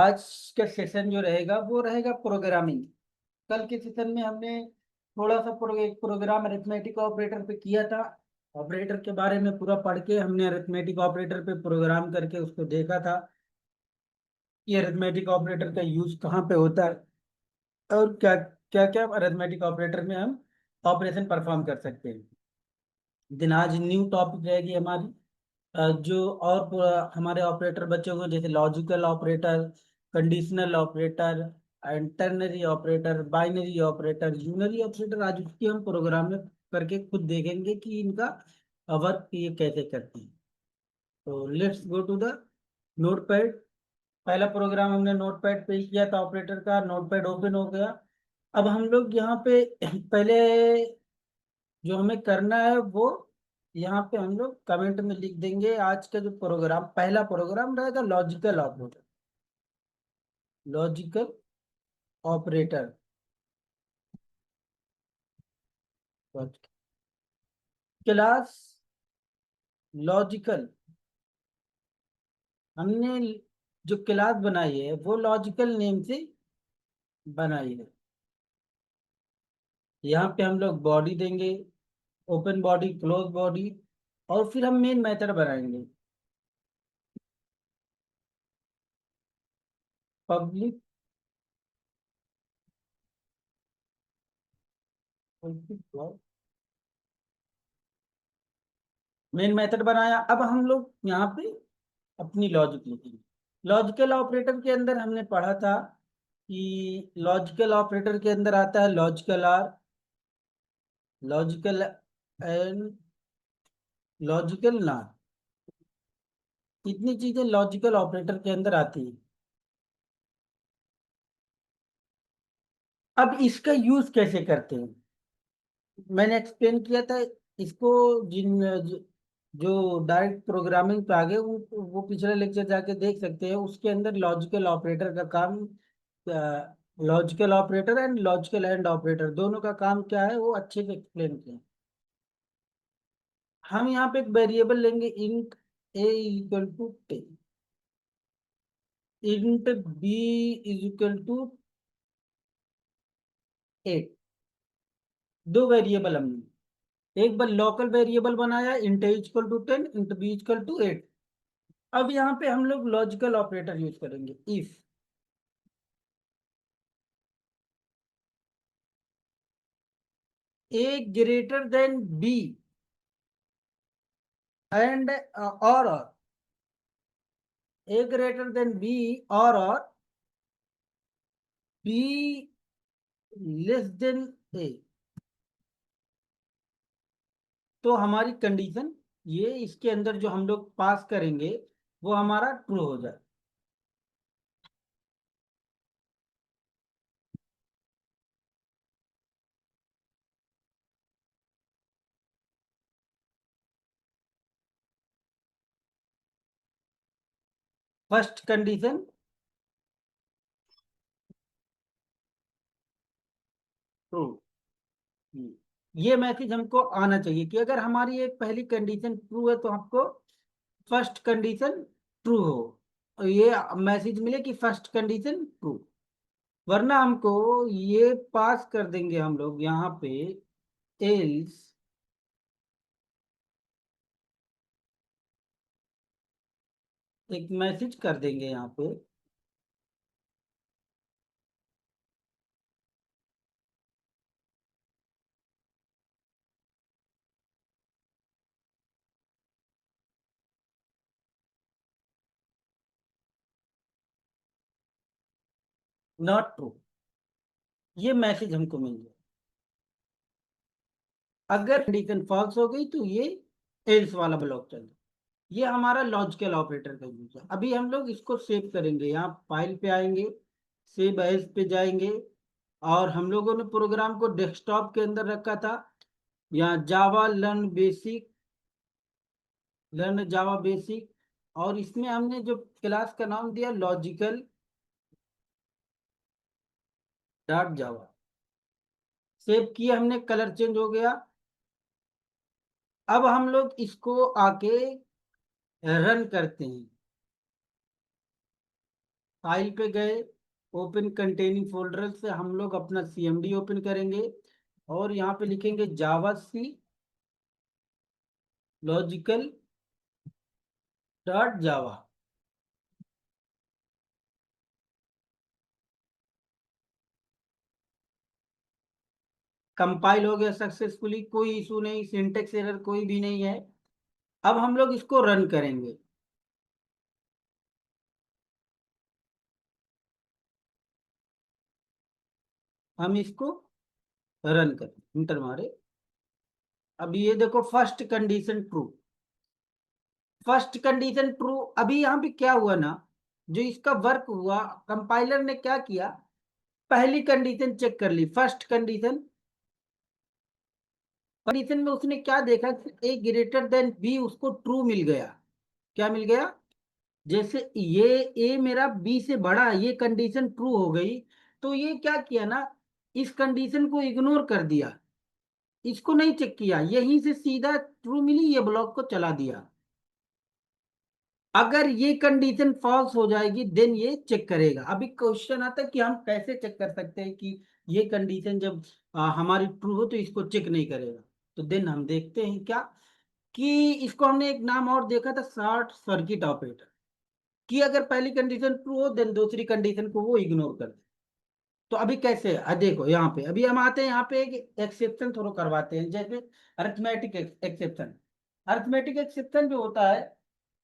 आज का सेशन जो रहेगा वो रहेगा प्रोग्रामिंग। कल के सेशन में हमने थोड़ा सा एक प्रोग्राम अरिथमेटिक ऑपरेटर पे किया था। ऑपरेटर के बारे में पूरा पढ़ के हमने अरिथमेटिक ऑपरेटर पे प्रोग्राम करके उसको देखा था कि अरिथमेटिक ऑपरेटर का यूज कहाँ पे होता है और क्या क्या क्या अरिथमेटिक ऑपरेटर में हम ऑपरेशन परफॉर्म कर सकते हैं। दिन आज न्यू टॉपिक रहेगी हमारी। जो और हमारे ऑपरेटर बच्चे होंगे जैसे logical operator, conditional operator, and ternary operator, binary operator, unary operator. आज उसकी हम प्रोग्राम में करके खुद देखेंगे कि इनका वर्क ये कैसे करते हैं। तो let's go to the notepad. पहला प्रोग्राम हमने नोटपैड पे ही किया था ऑपरेटर का। नोटपैड ओपन हो गया। अब हम लोग यहाँ पे पहले जो हमें करना है वो यहाँ पे हम लोग कमेंट में लिख देंगे। आज का जो प्रोग्राम पहला प्रोग्राम रहेगा logical operator. Logical operator class logical. हमने जो क्लास बनाई है वो लॉजिकल नेम से बनाई है। यहाँ पे हम लोग बॉडी देंगे, ओपन बॉडी, क्लोज बॉडी, और फिर हम मेन मेथड बनाएंगे। पब्लिक मेन मेथड बनाया। अब हम लोग यहाँ पे अपनी लॉजिक लिखेंगे। लॉजिकल ऑपरेटर के अंदर हमने पढ़ा था कि लॉजिकल ऑपरेटर के अंदर आता है logical or, logical and logical not. इतनी चीजें लॉजिकल ऑपरेटर के अंदर आती हैं। अब इसका यूज कैसे करते हैं मैंने एक्सप्लेन किया था इसको। जो डायरेक्ट प्रोग्रामिंग पे आ गए वो पिछले लेक्चर जाके देख सकते हैं। उसके अंदर लॉजिकल ऑपरेटर का काम, logical operator and logical and operator दोनों का काम क्या है वो अच्छे से एक्सप्लेन किया। हम यहाँ पे एक वेरिएबल लेंगे int a equal to 10, int b is equal to 8। दो वेरिएबल हमने एक बार लोकल वेरिएबल बनाया, int a equal to 10, int b equal to 8। अब यहाँ पे हम लोग लॉजिकल ऑपरेटर यूज करेंगे। If a greater than b and और ए ग्रेटर देन बी और बी लेस देन ए, तो हमारी कंडीशन ये इसके अंदर जो हम लोग पास करेंगे वो हमारा ट्रू हो जाए। First condition true. ये मैसेज हमको आना चाहिए कि अगर हमारी एक पहली कंडीशन ट्रू है तो हमको फर्स्ट कंडीशन ट्रू हो, और ये मैसेज मिले कि फर्स्ट कंडीशन ट्रू। वरना हमको ये पास कर देंगे हम लोग यहाँ पे एल्स एक मैसेज कर देंगे यहाँ पे नॉट ट्रू। ये मैसेज हमको मिल जाए। अगर कंडीशन फॉल्स हो गई तो ये एल्स वाला ब्लॉक चल जाए। ये हमारा लॉजिकल ऑपरेटर का यूज है। अभी हम लोग इसको सेव करेंगे। यहाँ फाइल पे आएंगे, सेव एज पे जाएंगे, और हम लोगों ने प्रोग्राम को डेस्कटॉप के अंदर रखा था। यहाँ Java learn basic, learn Java basic, और इसमें हमने जो क्लास का नाम दिया लॉजिकल डॉट जावा। सेव किया हमने, कलर चेंज हो गया। अब हम लोग इसको आके रन करते हैं। फाइल पे गए, ओपन कंटेनिंग फोल्डर से हम लोग अपना CMD ओपन करेंगे और यहाँ पे लिखेंगे जावा सी लॉजिकल डॉट जावा। कंपाइल हो गया सक्सेसफुली, कोई इशू नहीं, सिंटेक्स एरर कोई भी नहीं है। अब हम लोग इसको रन करेंगे। हम इसको रन करें, इंटर मारे। अब ये देखो first condition true, first condition true. अभी यहाँ पे क्या हुआ ना, जो इसका वर्क हुआ, कंपाइलर ने क्या किया, पहली कंडीशन चेक कर ली, फर्स्ट कंडीशन। कंडीशन में उसने क्या देखा कि ए ग्रेटर देन बी, उसको ट्रू मिल गया। क्या मिल गया? जैसे ये ए मेरा बी से बड़ा है, ये कंडीशन ट्रू हो गई। तो ये क्या किया ना, इस कंडीशन को इग्नोर कर दिया, इसको नहीं चेक किया, यहीं से सीधा ट्रू मिली, ये ब्लॉक को चला दिया। अगर ये कंडीशन फॉल्स हो जाएगी देन ये चेक करेगा। अभी क्वेश्चन आता है कि हम कैसे चेक कर सकते हैं कि ये कंडीशन जब हमारी ट्रू हो तो इसको चेक नहीं करेगा। तो देन हम देखते हैं क्या, कि इसको हमने एक नाम और देखा था, शॉर्ट सर्किट ऑपरेटर। कि अगर पहली कंडीशन ट्रू हो देन दूसरी कंडीशन को वो इग्नोर कर दे। तो अभी कैसे देखो यहाँ पे, अभी हम आते हैं यहाँ पे एक एक्सेप्शन थ्रो करवाते हैं, जैसे अरिथमेटिक एक्सेप्शन। अरिथमेटिक एक्सेप्शन जो होता है,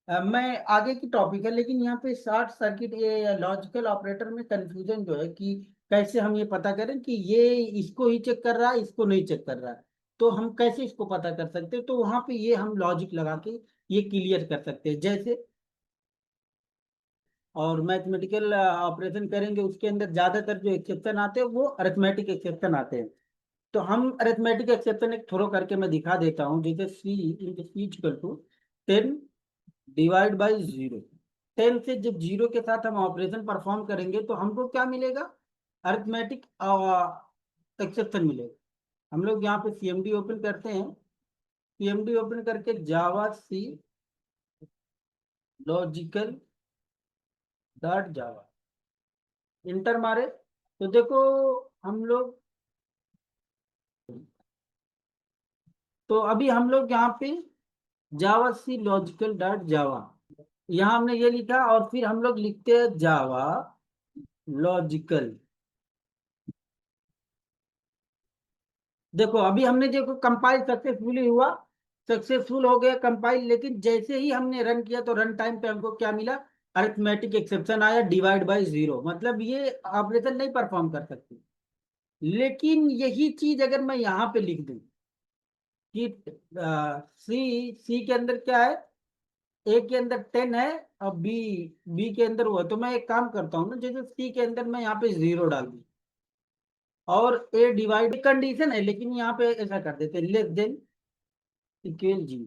मैं आगे की टॉपिक है, लेकिन यहाँ पे शॉर्ट सर्किट ये लॉजिकल ऑपरेटर में कंफ्यूजन जो है कि कैसे हम ये पता करें कि ये इसको ही चेक कर रहा है, इसको नहीं चेक कर रहा है। तो हम कैसे इसको पता कर सकते हैं, तो वहां पे ये हम लॉजिक लगा के ये क्लियर कर सकते हैं। जैसे और मैथमेटिकल ऑपरेशन करेंगे, उसके अंदर ज्यादातर जो एक्सेप्शन आते हैं वो अरिथमेटिक एक्सेप्शन आते हैं। तो हम अरिथमेटिक एक्सेप्शन एक थ्रो करके मैं दिखा देता हूँ। जैसे C into C equal to 10 divide by 0। 10 से जब 0 के साथ हम ऑपरेशन परफॉर्म करेंगे तो हमको क्या मिलेगा, अरिथमेटिक एक्सेप्शन मिलेगा। हम लोग यहाँ पे CMD ओपन करते हैं, CMD ओपन करके जावा सी लॉजिकल डॉट जावा, इंटर मारे। तो देखो हम लोग, तो अभी हम लोग यहाँ पे जावा सी लॉजिकल डॉट जावा, यहाँ हमने ये लिखा और फिर हम लोग लिखते हैं जावा लॉजिकल। देखो अभी हमने देखो कंपाइल सक्सेसफुली हुआ, सक्सेसफुल हो गया कंपाइल, लेकिन जैसे ही हमने रन किया तो रन टाइम पे हमको क्या मिला, अरिथमेटिक एक्सेप्शन आया, डिवाइड बाय 0, मतलब ये ऑपरेशन नहीं परफॉर्म कर सकती। लेकिन यही चीज अगर मैं यहाँ पे लिख दूं कि सी सी के अंदर क्या है, ए के अंदर 10 है और बी बी के अंदर हुआ, तो मैं एक काम करता हूँ ना, जैसे सी के अंदर मैं यहाँ पे 0 डाल दूँ और ए डिवाइड कंडीशन है, लेकिन यहाँ पे ऐसा कर देते हैं लेस देन इक्वल 0।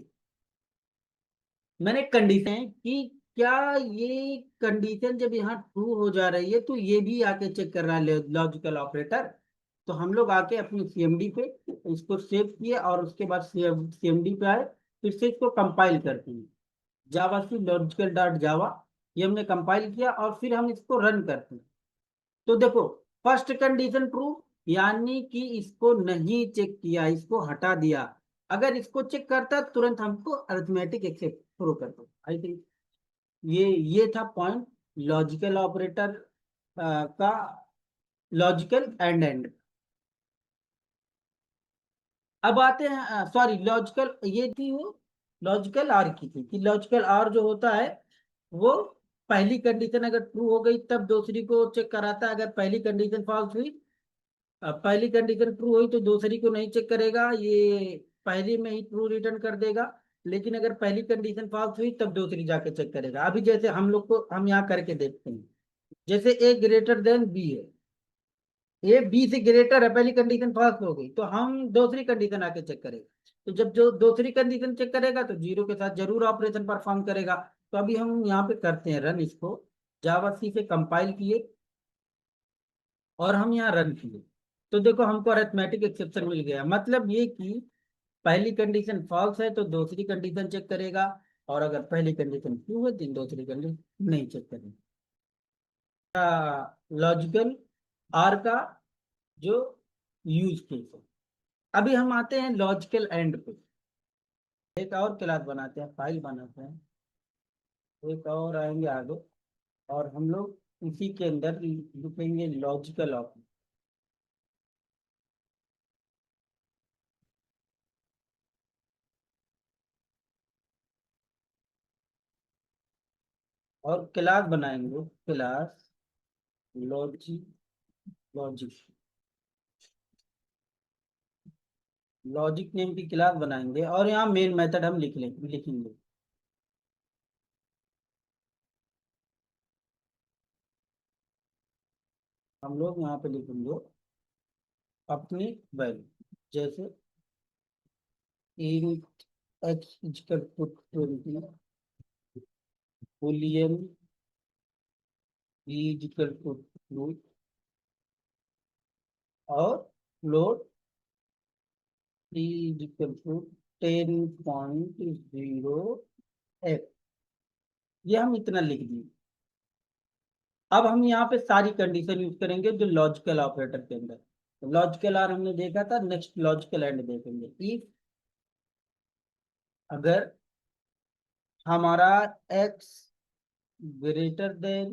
मैंने कंडीशन है कि क्या ये कंडीशन जब यहाँ ट्रू हो जा रही है तो ये भी आके चेक कर रहा है लॉजिकल ऑपरेटर। तो हम लोग आके अपनी CMD पे इसको सेव किए और उसके बाद CMD पे आए, फिर से इसको कंपाइल करते हैं, जावा सी लॉजिकल डॉट जावा। ये हमने कंपाइल किया और फिर हम इसको रन करते हैं। तो देखो फर्स्ट कंडीशन ट्रू, यानी कि इसको नहीं चेक किया, इसको हटा दिया। अगर इसको चेक करता तुरंत हमको अरिथमेटिक एक्सेप्ट शुरू करता। आई थिंक ये था पॉइंट लॉजिकल ऑपरेटर का, लॉजिकल एंड। अब आते हैं, सॉरी लॉजिकल ये थी वो, लॉजिकल आर की थी कि लॉजिकल आर जो होता है वो पहली कंडीशन अगर ट्रू हो गई तब दूसरी को चेक कराता है, अगर पहली कंडीशन फॉल्स हुई, पहली कंडीशन ट्रू हुई तो दूसरी को नहीं चेक करेगा, ये पहली में ही ट्रू रिटर्न कर देगा। लेकिन अगर पहली कंडीशन फॉल्स हुई तब दूसरी जाके चेक करेगा। अभी जैसे हम लोग को, हम यहाँ करके देखते हैं, जैसे ए ग्रेटर देन बी है, ए बी से ग्रेटर है, पहली कंडीशन फॉल्स हो गई तो हम दूसरी कंडीशन आके चेक करेगा। तो जब जो दूसरी कंडीशन चेक करेगा तो 0 के साथ जरूर ऑपरेशन परफॉर्म करेगा। तो अभी हम यहाँ पे करते हैं रन इसको, जावा सी से कंपाइल किए और हम यहाँ रन किए। तो देखो हमको अरिथमेटिक एक्सेप्शन मिल गया, मतलब ये कि पहली कंडीशन फॉल्स है तो दूसरी कंडीशन चेक करेगा, और अगर पहली कंडीशन ट्रू है तो दूसरी कंडीशन नहीं चेक करेगा। लॉजिकल आर का जो यूज केस है। अभी हम आते हैं लॉजिकल एंड पे। एक और क्लास बनाते हैं, फाइल बनाते हैं, एक और आएंगे आगे, और हम लोग इसी के अंदर लिखेंगे लॉजिकल ऑपरेटर। और क्लास बनाएंगे, class logic, logic logic name की क्लास बनाएंगे, और यहाँ मेन मेथड हम लिखेंगे। हम लोग यहाँ पे लिखेंगे अपनी वैल्यू, जैसे int x equal to 20, boolean b equal to true, और float c equal to 10.0 f। ये हम इतना लिख दिए। अब हम यहाँ पे सारी कंडीशन यूज करेंगे जो लॉजिकल ऑपरेटर के अंदर। लॉजिकल आर हमने देखा था, नेक्स्ट लॉजिकल एंड देखेंगे। इफ अगर हमारा x ग्रेटर देन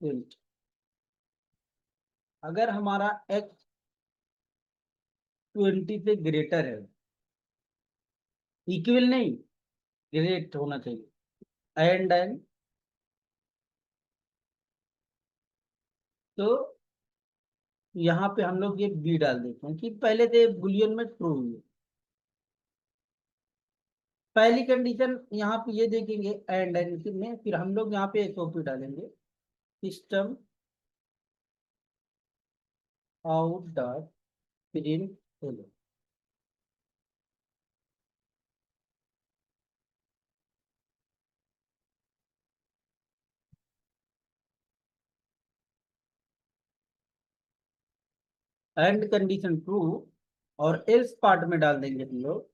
20, अगर हमारा x 20 से ग्रेटर है, इक्वल नहीं, ग्रेट होना चाहिए, एंड एन, तो यहाँ पे हम लोग ये बी डाल देते हैं कि पहले से बुलियन में ट्रू हुई है। पहली कंडीशन यहाँ पे ये देखेंगे एंड एन में, फिर हम लोग यहाँ पे एसओपी डालेंगे, system out dot print hello. And condition true, और एल्स पार्ट में डाल देंगे हम लोग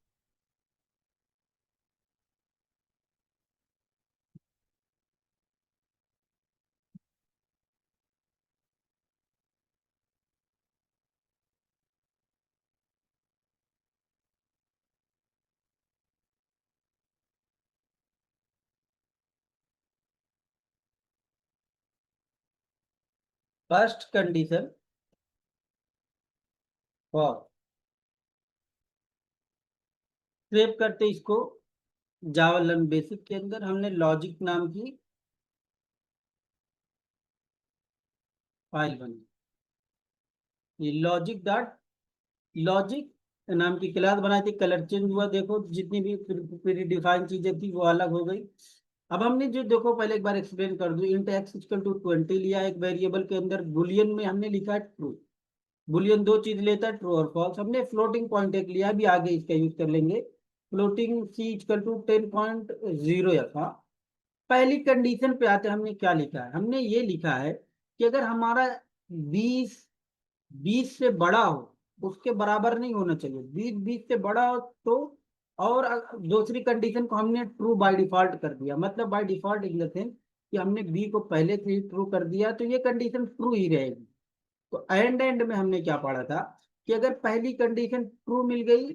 फर्स्ट कंडीशन फॉर। सेव करते इसको जावा लर्न बेसिक के अंदर, हमने लॉजिक नाम की फाइल बनी, ये लॉजिक डॉट लॉजिक नाम की क्लास बनाई थी। कलर चेंज हुआ, देखो जितनी भी प्री डिफाइन चीजें थी वो अलग हो गई। अब हमने जो, देखो पहले एक बार एक्सप्लेन कर दूं, इंट एक्स इक्वल टू 20 लिया एक वेरिएबल के अंदर, बुलियन में हमने लिखा है ट्रू। बुलियन दो चीज लेता है, ट्रू और फॉल्स। हमने फ्लोटिंग पॉइंट एक लिया, भी आगे इसका यूज कर लेंगे, फ्लोटिंग सी इक्वल टू 10.0 था। पहली कंडीशन पे आते हैं, हमने क्या लिखा है, हमने ये लिखा है कि अगर हमारा 20 20 से बड़ा हो, उसके बराबर नहीं होना चाहिए, 20 से बड़ा हो तो। और दूसरी कंडीशन को हमने ट्रू बाय डिफॉल्ट कर दिया, मतलब by default in the sense कि हमने बी को पहले से ही ट्रू कर दिया, तो ये कंडीशन ट्रू ही रहेगी। तो एंड एंड में हमने क्या पढ़ा था कि अगर पहली कंडीशन ट्रू मिल गई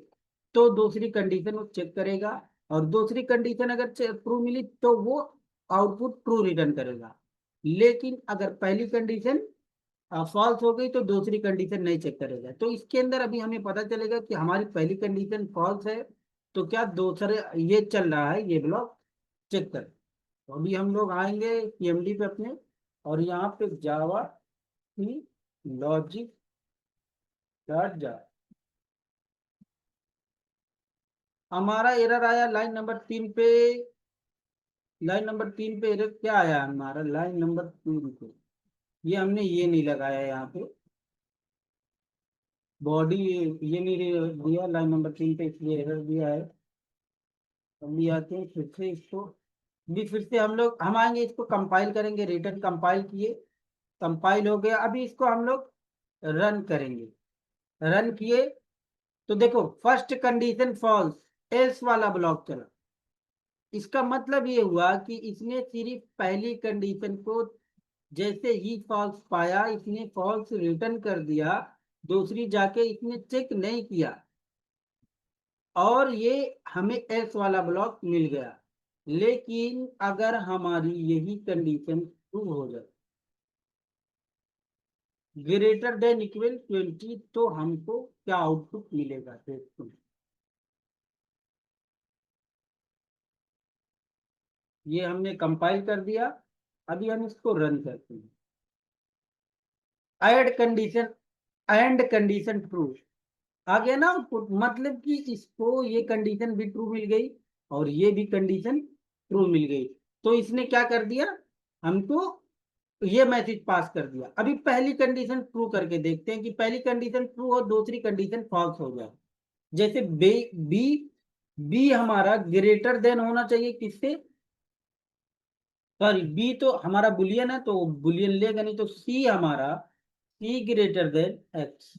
तो दूसरी कंडीशन वो चेक करेगा, और दूसरी कंडीशन अगर ट्रू मिली तो वो आउटपुट ट्रू रिटर्न करेगा। लेकिन अगर पहली कंडीशन फॉल्स हो गई तो दूसरी कंडीशन नहीं चेक करेगा। तो इसके अंदर अभी हमें पता चलेगा कि हमारी पहली कंडीशन फॉल्स है, तो क्या दूसरे ये चल रहा है, ये ब्लॉक चेक कर। तो अभी हम लोग आएंगे सीएमडी पे अपने, और यहाँ पे जावा की लॉजिक डॉट जा, हमारा एरर आया लाइन नंबर 3 पे। लाइन नंबर 3 पे एरर क्या आया हमारा, लाइन नंबर 3 पे ये हमने ये नहीं लगाया यहाँ पे बॉडी, ये नहीं दिया लाइन नंबर 3 पे, इसलिए एरर दिया है। अभी आते हैं फिर से इसको, भी फिर से हम आएंगे, इसको कंपाइल करेंगे, रिटर्न कंपाइल किए, कंपाइल हो गया। अभी इसको हम लोग रन करेंगे, रन किए तो देखो फर्स्ट कंडीशन फॉल्स, एल्स वाला ब्लॉक चला। इसका मतलब ये हुआ कि इसने सिर्फ पहली कंडीशन को जैसे ही फॉल्स पाया इसने फॉल्स रिटर्न कर दिया, दूसरी जाके इसने चेक नहीं किया और ये हमें एल्स वाला ब्लॉक मिल गया। लेकिन अगर हमारी यही कंडीशन ट्रू हो जाए, ग्रेटर देन इक्वल 20, तो हमको क्या आउटपुट मिलेगा देखो। ये हमने कंपाइल कर दिया, अभी हम इसको रन करते हैं। Add condition, and condition true आ गया ना आउटपुट, मतलब कि इसको ये कंडीशन भी ट्रू मिल गई और ये भी कंडीशन ट्रू मिल गई। तो इसने क्या कर दिया, हमको ये मैसेज पास कर दिया। अभी पहली कंडीशन ट्रू करके देखते हैं कि पहली कंडीशन ट्रू और दूसरी कंडीशन फॉल्स हो जाए। जैसे बी बी बी हमारा ग्रेटर देन होना चाहिए किससे, सॉरी बी तो हमारा बुलियन है तो बुलियन लेगा नहीं, तो सी हमारा सी ग्रेटर देन एक्स,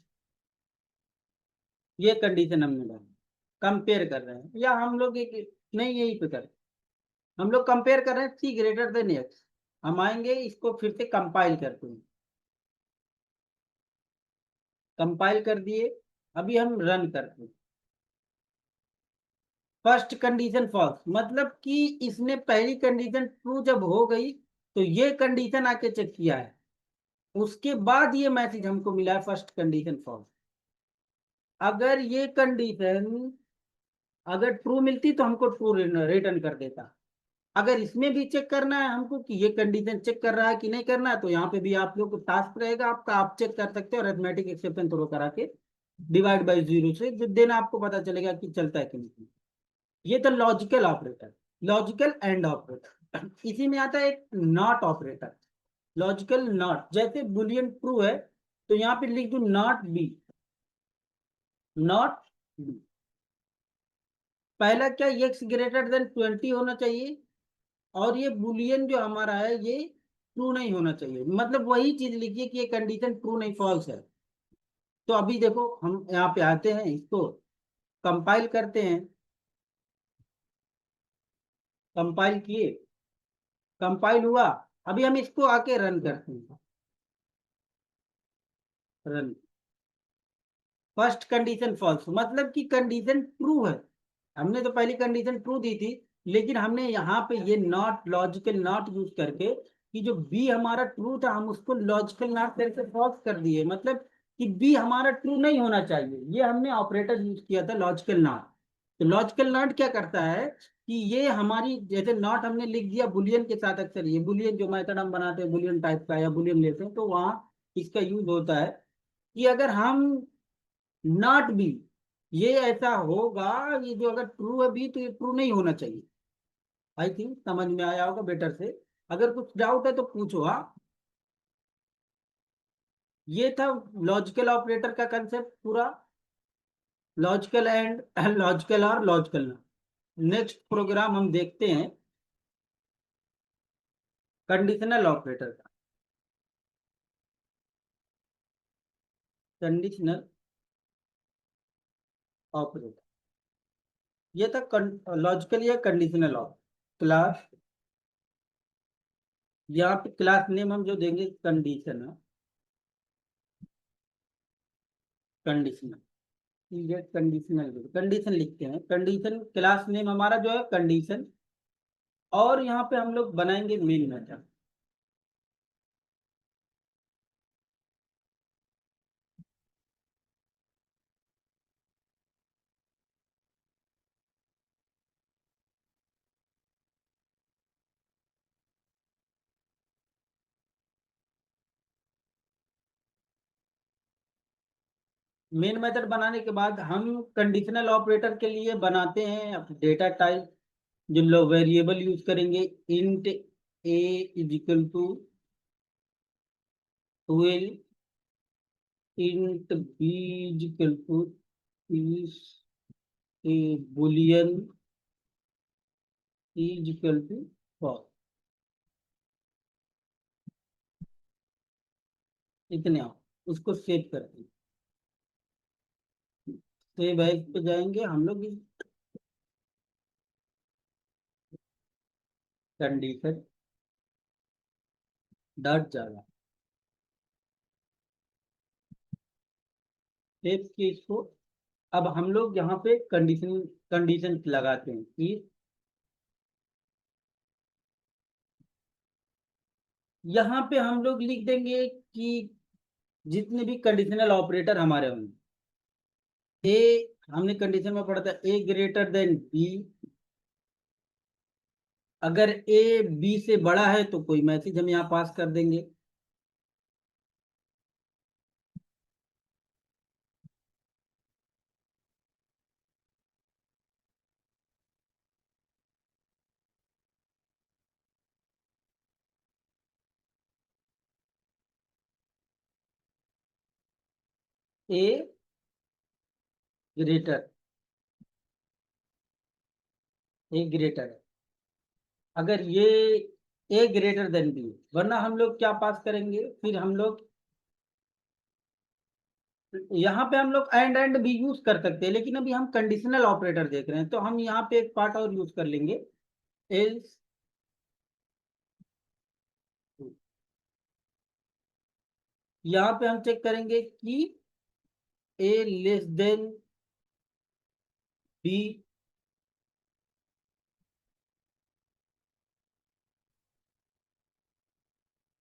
ये कंडीशन हमने डाली। कंपेयर कर रहे हैं या हम लोग एक, नहीं यही पे कर, हम लोग कंपेयर कर रहे हैं सी ग्रेटर देन एक्स। हम आएंगे इसको फिर से कंपाइल करते हैं, कंपाइल कर दिए, अभी हम रन करते हैं। फर्स्ट कंडीशन फॉल्स, मतलब कि इसने पहली कंडीशन ट्रू जब हो गई तो ये कंडीशन आके चेक किया है, उसके बाद ये मैसेज हमको मिला है फर्स्ट कंडीशन फॉल्स। अगर ये कंडीशन अगर ट्रू मिलती तो हमको ट्रू रिटर्न कर देता। अगर इसमें भी चेक करना है हमको कि ये कंडीशन चेक कर रहा है कि नहीं करना है, तो यहाँ पे भी आप लोग को टास्क रहेगा आपका, आप चेक कर सकते हो अरिथमेटिक एक्सेप्शन थ्रो करा के डिवाइड बाई जीरो से, जो देना आपको पता चलेगा कि चलता है कि नहीं। ये तो logical operator, logical and operator. इसी में आता है एक नॉट ऑपरेटर, लॉजिकल नॉट। जैसे बुलियन ट्रू है तो यहाँ पे लिख दू नॉट बी, नॉट बी। पहला क्या, एक्स ग्रेटर देन 20 होना चाहिए और ये बुलियन जो हमारा है ये ट्रू नहीं होना चाहिए, मतलब वही चीज लिखिए कि ये कंडीशन ट्रू नहीं फॉल्स है। तो अभी देखो हम यहाँ पे आते हैं, इसको कंपाइल करते हैं, कंपाइल किए, कंपाइल हुआ, अभी हम इसको आके रन करते हैं, रन। फर्स्ट कंडीशन फॉल्स, मतलब कि कंडीशन ट्रू है। हमने तो पहली कंडीशन ट्रू दी थी, लेकिन हमने यहाँ पे ये नॉट, लॉजिकल नॉट यूज करके कि जो बी हमारा ट्रू था हम उसको लॉजिकल नॉट करके फॉल्स कर दिए, मतलब कि बी हमारा ट्रू नहीं होना चाहिए, ये हमने ऑपरेटर यूज किया था लॉजिकल नॉट। तो लॉजिकल नॉट क्या करता है कि ये हमारी, जैसे नॉट हमने लिख दिया बुलियन के साथ, अक्सर ये बुलियन जो मेथड हम बनाते हैं बुलियन टाइप का या बुलियन लेते हैं तो वहाँ इसका यूज होता है कि अगर हम नॉट बी, ये ऐसा होगा, ये जो अगर ट्रू है बी तो ये ट्रू नहीं होना चाहिए। आई थिंक समझ में आया होगा बेटर से, अगर कुछ डाउट है तो पूछो। हाँ, ये था लॉजिकल ऑपरेटर का कंसेप्ट पूरा, लॉजिकल एंड लॉजिकल और लॉजिकल। नेक्स्ट प्रोग्राम हम देखते हैं कंडीशनल ऑपरेटर का, कंडीशनल ऑपरेटर। ये था लॉजिकल या कंडीशनल ऑपरेटर। क्लास, यहाँ पे क्लास नेम हम जो देंगे condition, conditional, get conditional, condition लिखते हैं, कंडीशन क्लास नेम हमारा जो है कंडीशन, और यहाँ पे हम लोग बनाएंगे मेन मेथड। मेन मेथड बनाने के बाद हम कंडीशनल ऑपरेटर के लिए बनाते हैं डेटा टाइप, जो लोग वेरिएबल यूज करेंगे, int a is equal to 12, int b is equal to 30, a boolean is equal to 4। इतने आप उसको सेव करते हैं, सेव एज पे जाएंगे हम लोग, कंडीशन डट जाएगा। टेप के इसको, अब हम लोग यहाँ पे कंडीशन कंडीशन लगाते हैं कि यहाँ पे हम लोग लिख देंगे कि जितने भी कंडीशनल ऑपरेटर हमारे होंगे, ए, हमने कंडीशन में पढ़ा था ए ग्रेटर देन बी, अगर ए बी से बड़ा है तो कोई मैसेज हम यहाँ पास कर देंगे। ए ग्रेटर, ए ग्रेटर है, अगर ये ए ग्रेटर देन बी, वरना हम लोग क्या पास करेंगे, फिर हम लोग यहाँ पे हम लोग एंड भी यूज कर सकते हैं, लेकिन अभी हम कंडीशनल ऑपरेटर देख रहे हैं, तो हम यहाँ पे एक पार्ट और यूज कर लेंगे, एल्स। यहाँ पे हम चेक करेंगे कि ए लेस देन बी,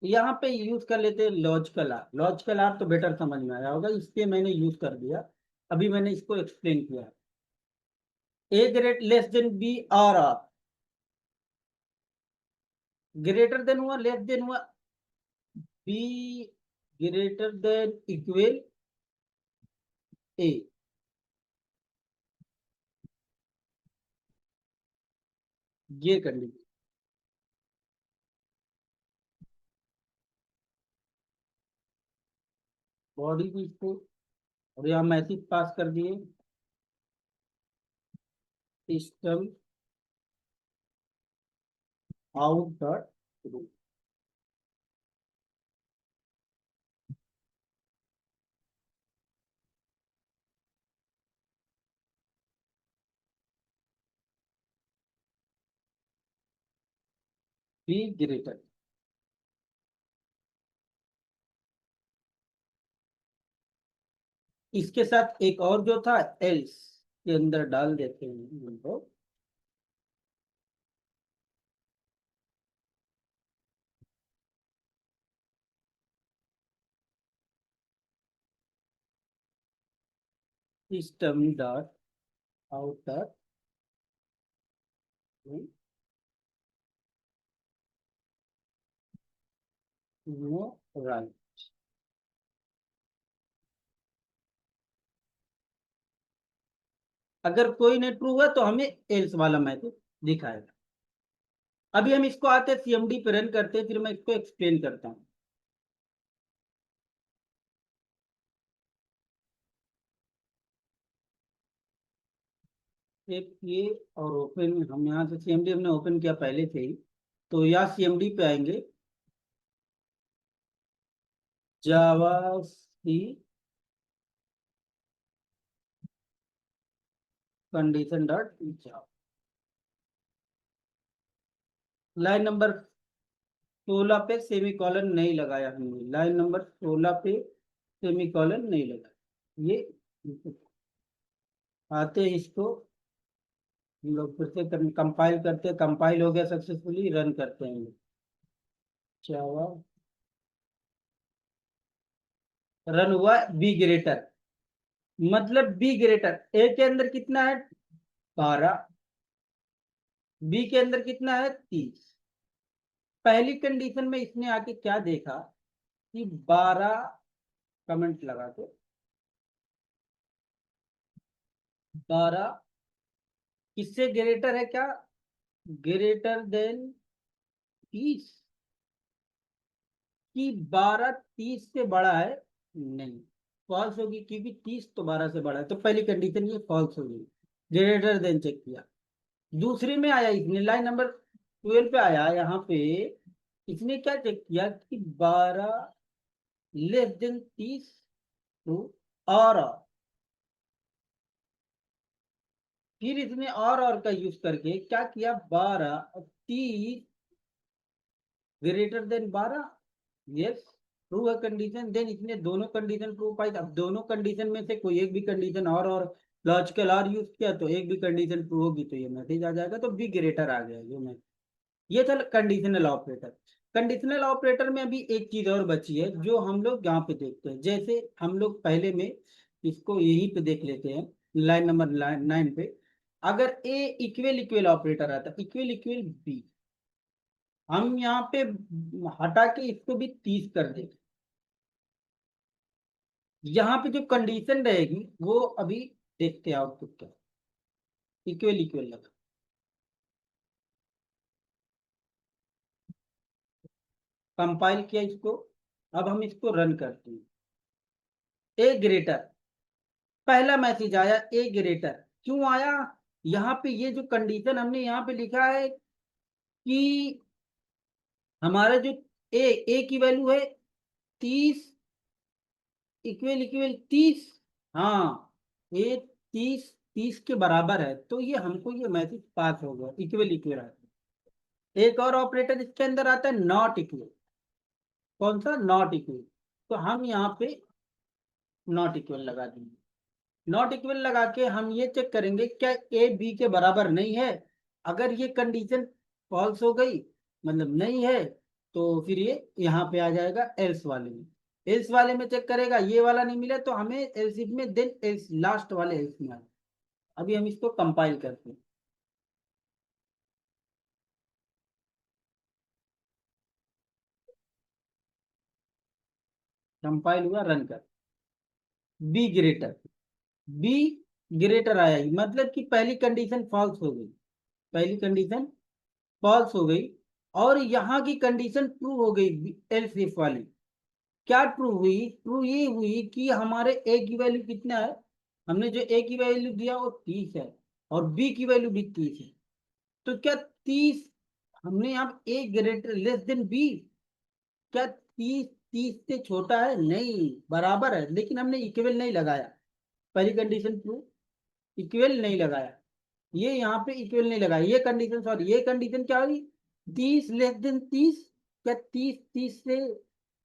यहाँ पे यूज कर लेते हैं लॉजिकल आर। लॉजिकल आर तो बेटर समझ में आया होगा, इसलिए मैंने यूज कर दिया, अभी मैंने इसको एक्सप्लेन किया। A great less than b और आर, ग्रेटर देन हुआ लेस देन हुआ, b greater than equal a, ये कंडीशन। बॉडी भी इसको, और यहाँ मैसेज पास कर दिए, system out dot, be greater, इसके साथ एक और जो था एल्स के अंदर डाल देते हैं हम लोग, system dot out dot no write. अगर कोई नहीं ट्रू है तो हमें एल्स वाला मैसेज दिखाएगा। अभी हम इसको आते हैं सीएमडी पे रन करते हैं, फिर मैं इसको एक्सप्लेन करता हूँ। एक ये, और ओपन, हम यहाँ से सीएमडी हमने ओपन किया पहले से ही, तो यहाँ सीएमडी पे आएंगे, Java C condition dot Java, line number 16 पे सेमी कॉलन नहीं लगाया हमने, लाइन नंबर 16 पे सेमी कॉलन नहीं लगाया, ये आते हैं इसको हम लोग फिर से कंपाइल करते हैं, कंपाइल हो गया सक्सेसफुली, रन करते हैं जावा, रन हुआ बी ग्रेटर, मतलब बी ग्रेटर, ए के अंदर कितना है 12, बी के अंदर कितना है 30। पहली कंडीशन में इसने आके क्या देखा कि 12, कमेंट लगा के 12 किससे ग्रेटर है, क्या ग्रेटर देन 30, कि 12 30 से बड़ा है, नहीं, फॉल्स होगी, क्योंकि 30 तो 12 से बड़ा है, तो पहली कंडीशन ये फॉल्स होगी। ग्रेटर देन चेक किया, दूसरी में आया इसने लाइन नंबर 12 पे आया, यहाँ पे इसने क्या चेक किया कि 12 लेस देन 30 टू, और फिर इसने और का यूज करके क्या किया, 12 और 30 ग्रेटर देन 12, यस, ट्रू है कंडीशन, देन इसने दोनों कंडीशन ट्रू पाई। अब दोनों कंडीशन में से कोई एक भी कंडीशन और लॉजिकल और यूज किया तो एक भी कंडीशन ट्रू होगी तो ये मैसेज आ जाएगा, तो बी ग्रेटर आ गया ये मैसेज। ये था कंडीशनल ऑपरेटर। कंडीशनल ऑपरेटर में अभी एक चीज और बची है जो हम लोग यहाँ पे देखते हैं। जैसे हम लोग पहले में इसको यहीं पे देख लेते हैं, लाइन नंबर 9 पे। अगर ए इक्वल इक्वल ऑपरेटर आता, इक्वल इक्वल बी, हम यहाँ पे हटा के इसको भी 30 कर देंगे। यहाँ पे जो कंडीशन रहेगी वो अभी देखते हैं आउटपुट क्या, इक्वल इक्वल लगा, कंपाइल किया इसको। अब हम इसको रन करते हैं। ए ग्रेटर, पहला मैसेज आया ए ग्रेटर। क्यों आया? यहाँ पे ये जो कंडीशन हमने यहाँ पे लिखा है कि हमारा जो ए की वैल्यू है 30, इक्वल इक्वल 30। हाँ, ए 30 30 के बराबर है, तो ये हमको ये मैसेज पास हो गया, इक्वल इक्वल आता है। एक और ऑपरेटर इसके अंदर आता है नॉट इक्वल। कौन सा? Not equal. तो हम यहाँ पे नॉट इक्वल लगा देंगे। नॉट इक्वल लगा के हम ये चेक करेंगे क्या ए बी के बराबर नहीं है। अगर ये कंडीशन फॉल्स हो गई, मतलब नहीं है, तो फिर ये यहाँ पे आ जाएगा एल्स वाले में। एल्स वाले में चेक करेगा, ये वाला नहीं मिला तो हमें एल्स इफ में, देन एल्स लास्ट वाले एल्स में आए। अभी हम इसको कंपाइल करते हैं। कंपाइल हुआ, रन कर। बी ग्रेटर, बी ग्रेटर आया ही, मतलब कि पहली कंडीशन फॉल्स हो गई, पहली कंडीशन फॉल्स हो गई। और यहाँ की कंडीशन ट्रू हो गई एल्स इफ वाली। क्या ट्रू हुई? ट्रू ये हुई कि हमारे ए की वैल्यू कितना है, हमने जो ए की वैल्यू दिया वो 30 है, और बी की वैल्यू भी 30 है। तो क्या 30, हमने यहाँ ए ग्रेटर लेस देन बी, क्या 30 30 से छोटा है? नहीं, बराबर है, लेकिन हमने इक्वल नहीं लगाया। पहली कंडीशन ट्रू, इक्वल नहीं लगाया, ये यहाँ पे इक्वल नहीं लगाया, ये कंडीशन, सॉरी, ये कंडीशन क्या हुई? 30 लेस देन 30, क्या 30 30 से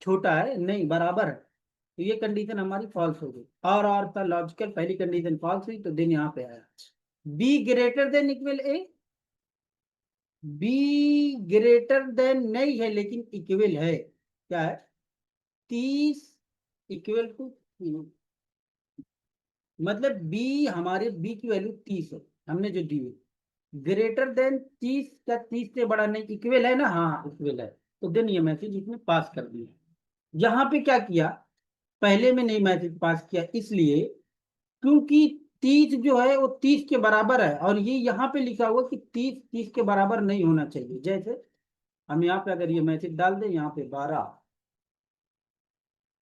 छोटा है? नहीं, बराबर है, तो ये कंडीशन हमारी फॉल्स हो गई। और था लॉजिकल, पहली कंडीशन फॉल्स हुई तो दिन यहाँ पे आया। बी ग्रेटर देन इक्वल ए, बी ग्रेटर देन नहीं है लेकिन इक्वल है, क्या है? 30 इक्वल टू, मतलब बी, हमारे बी की वैल्यू 30 है, हमने जो दी है। ग्रेटर देन 30, क्या 30 से बड़ा नहीं, इक्वल है ना? हाँ, इक्वल है, तो देन ये मैसेज इसने पास कर दिया। यहाँ पे क्या किया, पहले में नहीं मैसेज पास किया, इसलिए क्योंकि 30 जो है वो 30 के बराबर है, और ये यहाँ पे लिखा हुआ कि 30 30 के बराबर नहीं होना चाहिए। जैसे हम यहाँ पे अगर ये मैसेज डाल दें, यहाँ पे 12,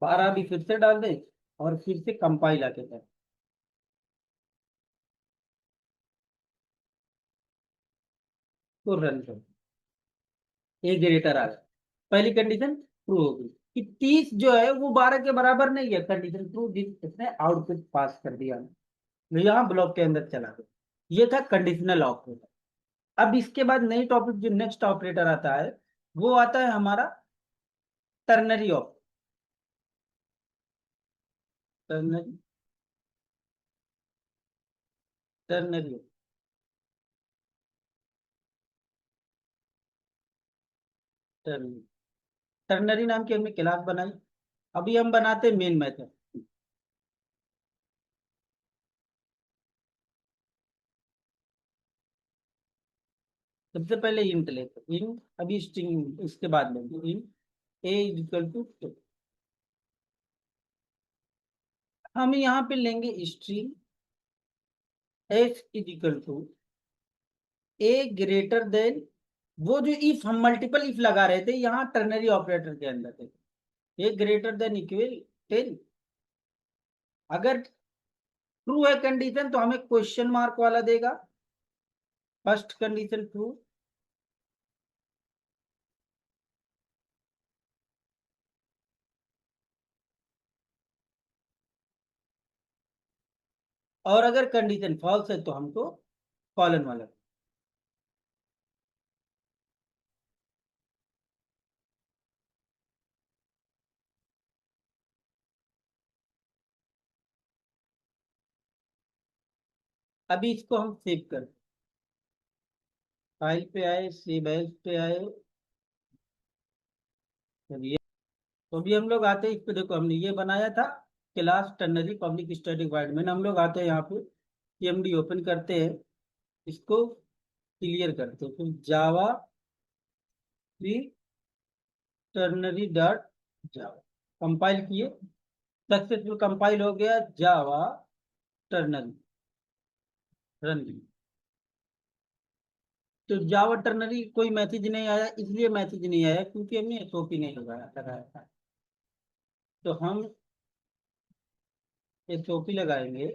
12 भी फिर से डाल दें, और फिर से कंपाइल आके करें, तो रन करें, ए ग्रेटर आ गया, पहली कंडीशन ट्रू हो गई कि 30 जो है वो 12 के बराबर नहीं है, कंडीशन ट्रू, इसने आउटपुट पास कर दिया, यहाँ ब्लॉक के अंदर चला गया। ये था कंडीशनल ऑपरेटर। अब इसके बाद नई टॉपिक जो नेक्स्ट ऑपरेटर आता है, वो आता है हमारा ternary operator. Ternary, ternary, ternary, ternary नाम की हमने क्लास बनाई। अभी हम बनाते मेन मेथड। सबसे पहले इंट लेते, इंट, अभी स्ट्रिंग इसके बाद लेंगे, इंट ए इक्वल टू, हम यहाँ पे लेंगे string s is equal to a greater than, वो जो इफ हम मल्टीपल इफ लगा रहे थे यहाँ टर्नरी ऑपरेटर के अंदर थे, ए ग्रेटर देन इक्वल 10। अगर ट्रू है कंडीशन तो हमें क्वेश्चन मार्क वाला देगा, फर्स्ट कंडीशन ट्रू। और अगर कंडीशन फॉल्स है तो हमको कॉलन वाला। अभी इसको हम सेव कर, फाइल पे आए, सेव एज पे आए। चलिए, तो अभी हम लोग आते हैं इस पे। देखो हमने ये बनाया था class ternary public static void में। हम लोग आते हैं यहाँ पे, सीएमडी ओपन करते हैं, इसको क्लियर करते हैं, फिर Java free ternary dot Java compile किए, सक्सेसफुल कंपाइल हो गया जावा टर्नरी, रन। तो जावा टर्नरी कोई मैसेज नहीं आया, इसलिए मैसेज नहीं आया क्योंकि हमने एसओपी नहीं लगाया था। तो हम एसओपी लगाएंगे,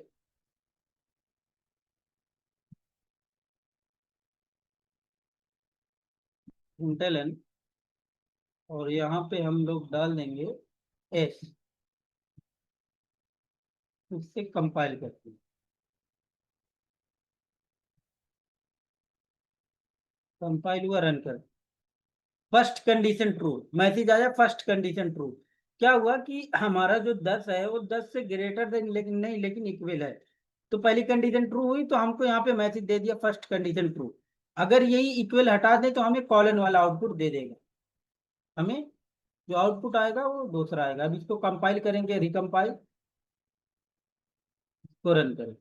इंटेलन, और यहाँ पे हम लोग डाल देंगे एस, उससे कंपाइल करते हैं। कंपाइल हुआ, रन कर, फर्स्ट कंडीशन ट्रू, मैसेज आया फर्स्ट कंडीशन ट्रू। क्या हुआ कि हमारा जो 10 है वो 10 से ग्रेटर देन, लेकिन नहीं, लेकिन इक्वल है। तो पहली कंडीशन ट्रू हुई तो हमको यहाँ पे मैसेज दे दिया फर्स्ट कंडीशन ट्रू। अगर यही इक्वल हटा दें तो हमें कॉलन वाला आउटपुट दे देगा। हमें जो आउटपुट आएगा वो दूसरा आएगा। अब इसको कंपाइल करेंगे, रिकम्पाइल, को रन करें,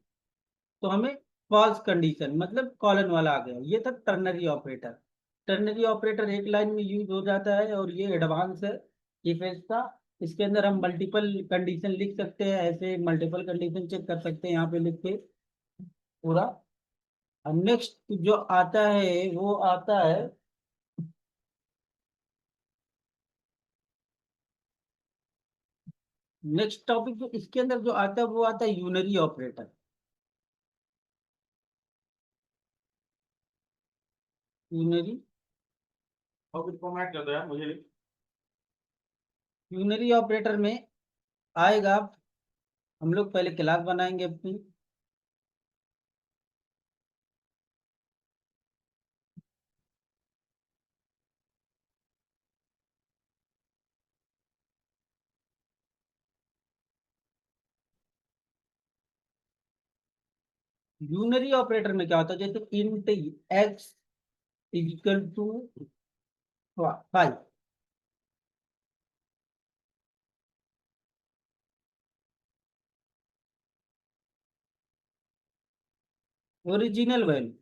तो हमें फॉल्स कंडीशन मतलब कॉलन वाला आ गया। ये था टर्नरी ऑपरेटर। टर्नरी ऑपरेटर एक लाइन में यूज हो जाता है और ये एडवांस है इफ एल्स का। इसके अंदर हम मल्टीपल कंडीशन लिख सकते हैं, ऐसे मल्टीपल कंडीशन चेक कर सकते हैं यहाँ पे लिख के पूरा। अब नेक्स्ट जो आता है वो आता है, नेक्स्ट टॉपिक जो इसके अंदर जो आता है वो आता है यूनरी ऑपरेटर। यूनरी, और कुछ फॉर्मेट कर दो यार मुझे। यूनरी ऑपरेटर में आएगा, हम लोग पहले क्लास बनाएंगे अपनी। यूनरी ऑपरेटर में क्या होता है, जैसे int x equal to 5, original value,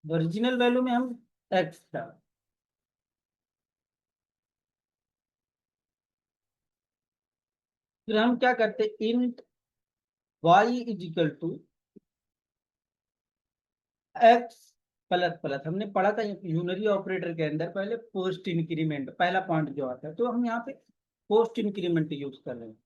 original value में हम एक्स डाल, फिर हम क्या करते हैं, int y is equal to x plus plus. हमने पढ़ा था यूनरी ऑपरेटर के अंदर पहले पोस्ट इंक्रीमेंट, पहला पॉइंट जो आता है, तो हम यहाँ पे पोस्ट इंक्रीमेंट यूज कर रहे हैं।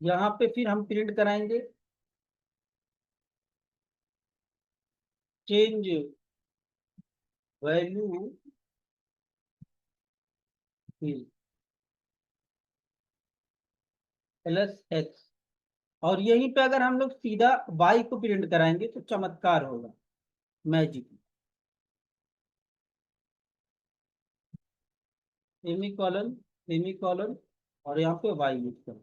यहाँ पे फिर हम प्रिंट कराएंगे चेंज वैल्यू प्लस एक्स, और यहीं पे अगर हम लोग सीधा वाई को प्रिंट कराएंगे तो चमत्कार होगा, magic. Semi colon, semi colon, और यहाँ पे वाई यूज करो,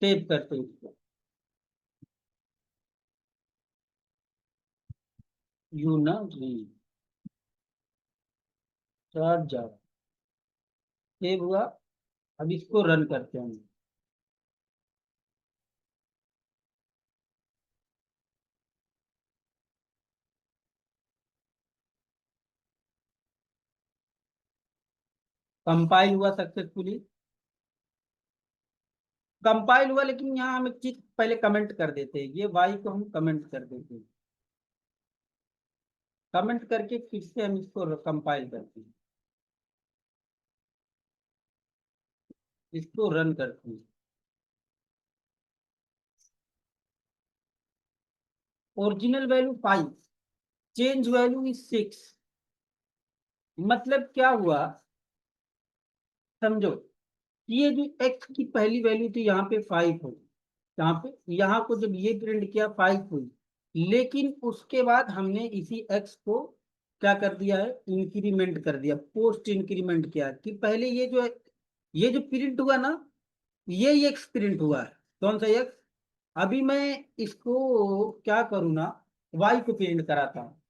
सेव करते हैं इसको, यू ना जी स्टार्ट जाओ, सेव हुआ। अब इसको रन करते हैं। कंपाइल हुआ सक्सेसफुली, कंपाइल हुआ, लेकिन यहाँ हम एक चीज पहले कमेंट कर देते हैं, ये वाई को हम कमेंट कर देते हैं, कमेंट करके फिर से हम इसको कंपाइल करते हैं, इसको रन करते हैं। Original value 5, change value is 6। मतलब क्या हुआ, समझो, ये जो एक्स की पहली वैल्यू थी यहाँ पे 5 हुई, यहाँ पे, यहाँ को जब ये प्रिंट किया 5 हुई, लेकिन उसके बाद हमने इसी एक्स को क्या कर दिया है, इंक्रीमेंट कर दिया, पोस्ट इंक्रीमेंट किया कि पहले ये जो प्रिंट हुआ ना, ये एक्स प्रिंट हुआ है। कौन सा एक्स? अभी मैं इसको क्या करूँ ना, वाई को प्रिंट कराता हूँ।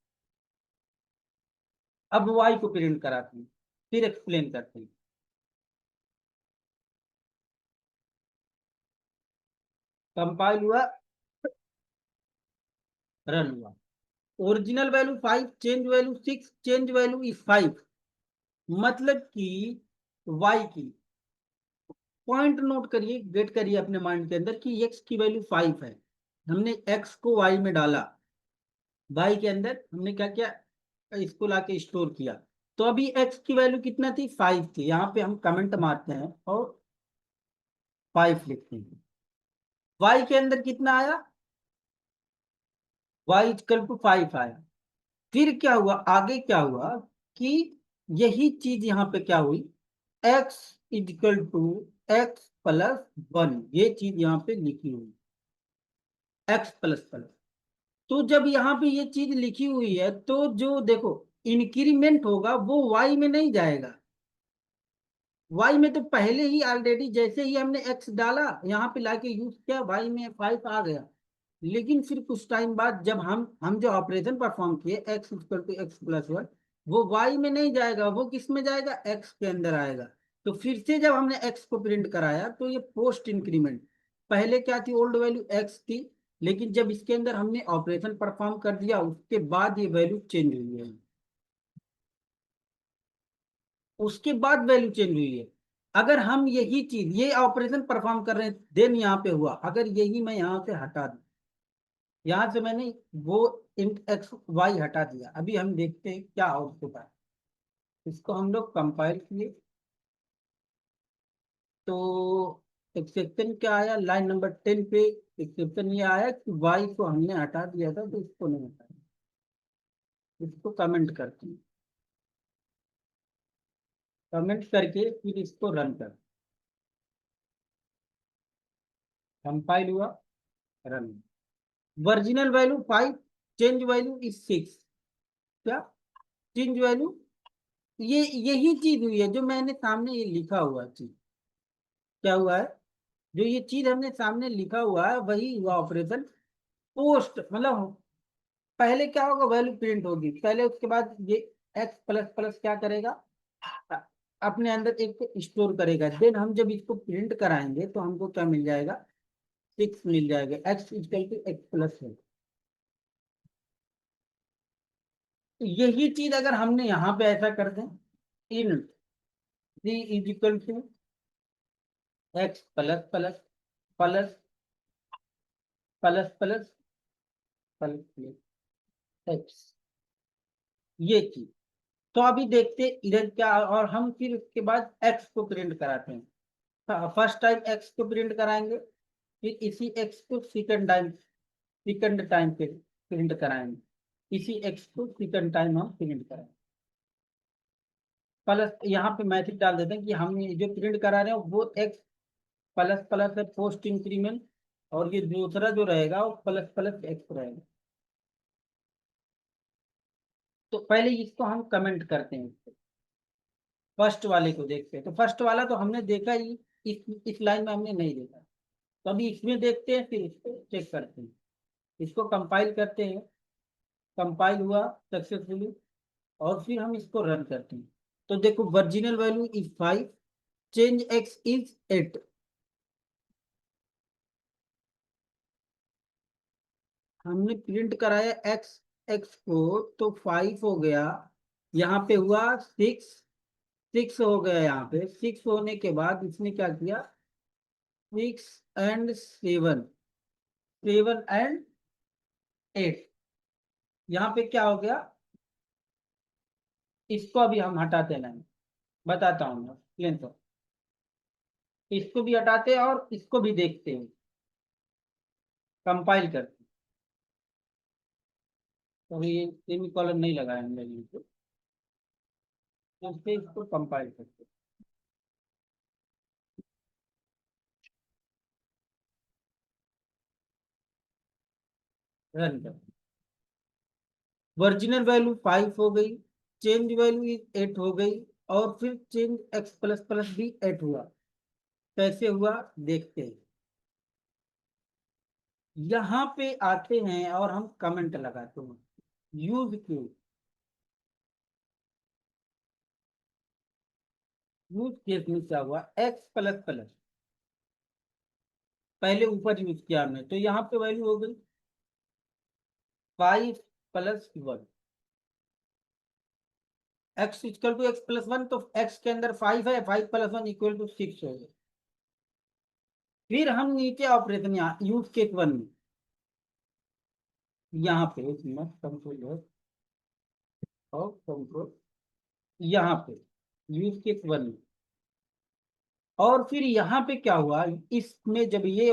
अब वाई को प्रिंट कराते हैं, फिर एक्सप्लेन करते हैं। कंपाइल हुआ, रन हुआ। Original value 5, change value 6, change value is 5। मतलब कि वाई की, पॉइंट नोट करिए, गेट करिए अपने माइंड के अंदर कि एक्स की वैल्यू 5 है। हमने एक्स को वाई में डाला, वाई के अंदर हमने क्या किया, इसको लाके स्टोर किया। तो अभी एक्स की वैल्यू कितना थी, 5 थी। यहाँ पे हम कमेंट मारते हैं और 5 लिखते हैं। वाई के अंदर कितना आया, वाई इक्वल टू 5 आया। फिर क्या हुआ, आगे क्या हुआ कि यही चीज यहाँ पे क्या हुई, x equal to x plus 1, ये चीज यहाँ पे लिखी हुई, एक्स प्लस प्लस। तो जब यहाँ पे ये चीज लिखी हुई है तो जो देखो इंक्रीमेंट होगा वो वाई में नहीं जाएगा। वाई में तो पहले ही ऑलरेडी जैसे ही हमने एक्स डाला यहाँ पे लाके यूज किया, वाई में 5 आ गया। लेकिन फिर कुछ टाइम बाद जब हम जो ऑपरेशन परफॉर्म किए, x equal to x plus 1, वो वाई में नहीं जाएगा, वो किस में जाएगा, एक्स के अंदर आएगा। तो फिर से जब हमने एक्स को प्रिंट कराया तो ये पोस्ट इंक्रीमेंट, पहले क्या थी, ओल्ड वैल्यू एक्स थी, लेकिन जब इसके अंदर हमने ऑपरेशन परफॉर्म कर दिया उसके बाद ये वैल्यू चेंज हुई है, उसके बाद वैल्यू चेंज हुई है। अगर हम यही चीज, ये ऑपरेशन परफॉर्म कर रहे हैं, देन यहाँ पे हुआ, अगर यही मैं यहाँ से हटा दूं, यहाँ से मैंने वो इंट एक्स वाई हटा दिया, अभी हम देखते हैं क्या आउटपुट आया। इसको हम लोग कंपाइल किए तो एक्सेप्शन क्या आया, लाइन नंबर 10 पे एक्सेप्शन ये आया कि वाई को हमने हटा दिया था तो इसको नहीं हटाया। इसको कमेंट करते हैं, कमेंट करके फिर इसको रन कर, कंपाइल हुआ, run. Original value 5, change value is 6। क्या चेंज वैल्यू, ये यही चीज हुई है जो मैंने सामने ये लिखा हुआ चीज, क्या हुआ है, जो ये चीज हमने सामने लिखा हुआ है वही हुआ ऑपरेशन। पोस्ट मतलब पहले क्या होगा, वैल्यू प्रिंट होगी पहले, उसके बाद ये एक्स प्लस प्लस क्या करेगा, अ- अपने अंदर एक स्टोर करेगा। देन हम जब इसको प्रिंट कराएंगे तो हमको क्या मिल जाएगा, 6 मिल जाएगा, x equal to x plus है। तो यही चीज अगर हमने यहाँ पे ऐसा कर दें, in three is equal to x plus plus plus plus plus plus x, ये चीज। तो अभी देखते हैं इधर क्या, और हम फिर उसके बाद एक्स को प्रिंट कराते हैं। फर्स्ट टाइम एक्स को प्रिंट कराएंगे, फिर इसी एक्स को सेकंड टाइम पे प्रिंट कराएंगे, इसी एक्स को सेकंड टाइम हम प्रिंट कराएंगे। प्लस यहाँ पे मैसेज डाल देते हैं कि हम ये जो प्रिंट करा रहे हैं वो एक्स प्लस प्लस है, पोस्ट इंक्रीमेंट, और ये दूसरा जो रहेगा वो प्लस प्लस एक्स रहेगा। तो पहले इसको हम कमेंट करते हैं, फर्स्ट वाले को देखते हैं। तो फर्स्ट वाला तो हमने देखा ही, इस लाइन में हमने नहीं देखा। तो अभी इसमें देखते हैं, फिर इसको चेक करते हैं, इसको कंपाइल करते हैं। कंपाइल हुआ सक्सेसफुली, और फिर हम इसको रन करते हैं। तो देखो original value is 5, change x is 8। हमने प्रिंट कराया एक्स, एक्स को, तो 5 हो गया, यहाँ पे हुआ 6, 6 हो गया, यहाँ पे 6 होने के बाद इसने क्या किया, 6 एंड 7, 7 एंड 8, यहाँ पे क्या हो गया, इसको अभी हम हटाते नहीं, बताता हूँ मैं एक्सप्लेन तो। इसको भी हटाते हैं और इसको भी देखते हैं, कंपाइल करते हैं। तो अभी ये सेमी कॉलन नहीं लगाया हम लोग इसको, तो इससे इसको कंपाइल करते हैं, रन करते हैं। ओरिजिनल वैल्यू 5 हो गई, चेंज वैल्यू 8 हो गई, और फिर चेंज एक्स प्लस प्लस भी 8 हुआ। कैसे हुआ देखते हैं। यहाँ पे आते हैं और हम कमेंट लगाते हैं, यूज केस। यूज केस में क्या हुआ, एक्स प्लस प्लस पहले ऊपर यूज किया हमने, तो यहाँ पे वैल्यू हो गई 5 + 1। X equal to x plus one, तो एक्स के अंदर 5 है, 5 + 1 = 6 हो गया। फिर हम नीचे ऑपरेशन यहाँ यूज केस वन में, यहाँ पे एक मिनट, कंट्रोल और कंट्रोल, यहाँ पे यूज केस वन में। और फिर यहाँ पे क्या हुआ, इसमें जब ये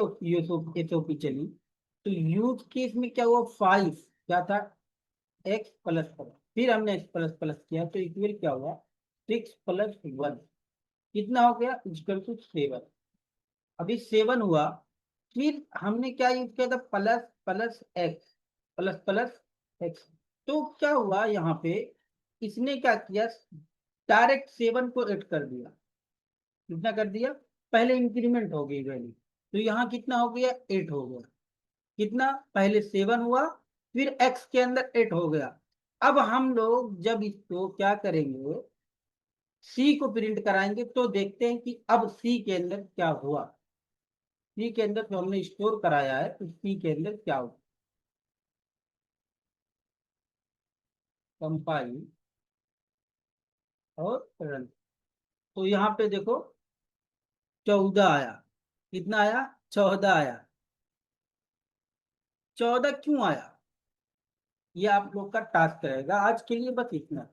एसओपी चली, तो यूज केस में क्या हुआ, 5 क्या था, एक्स प्लस प्लस, फिर हमने एक्स प्लस प्लस किया तो इक्वल क्या हुआ, 6 + 1, कितना हो गया, इक्वल टू 7। अभी 7 हुआ, फिर हमने क्या यूज किया था, plus plus x, plus plus x. तो क्या हुआ यहाँ पे, इसने क्या किया, डायरेक्ट 7 को ऐड कर दिया। कितना कर दिया, पहले इंक्रीमेंट हो गई वैल्यू, तो यहाँ कितना हो गया, 8 हो गया। कितना, पहले 7 हुआ, फिर एक्स के अंदर 8 हो गया। अब हम लोग जब इसको क्या करेंगे, सी को प्रिंट कराएंगे, तो देखते हैं कि अब सी के अंदर क्या हुआ। सी के अंदर जो हमने स्टोर कराया है, तो सी के अंदर क्या हुआ, कंपाइल और रन। तो यहाँ पे देखो 14 आया। कितना आया, 14 आया। 14 क्यों आया, ये आप लोग का टास्क रहेगा आज के लिए, बस इतना।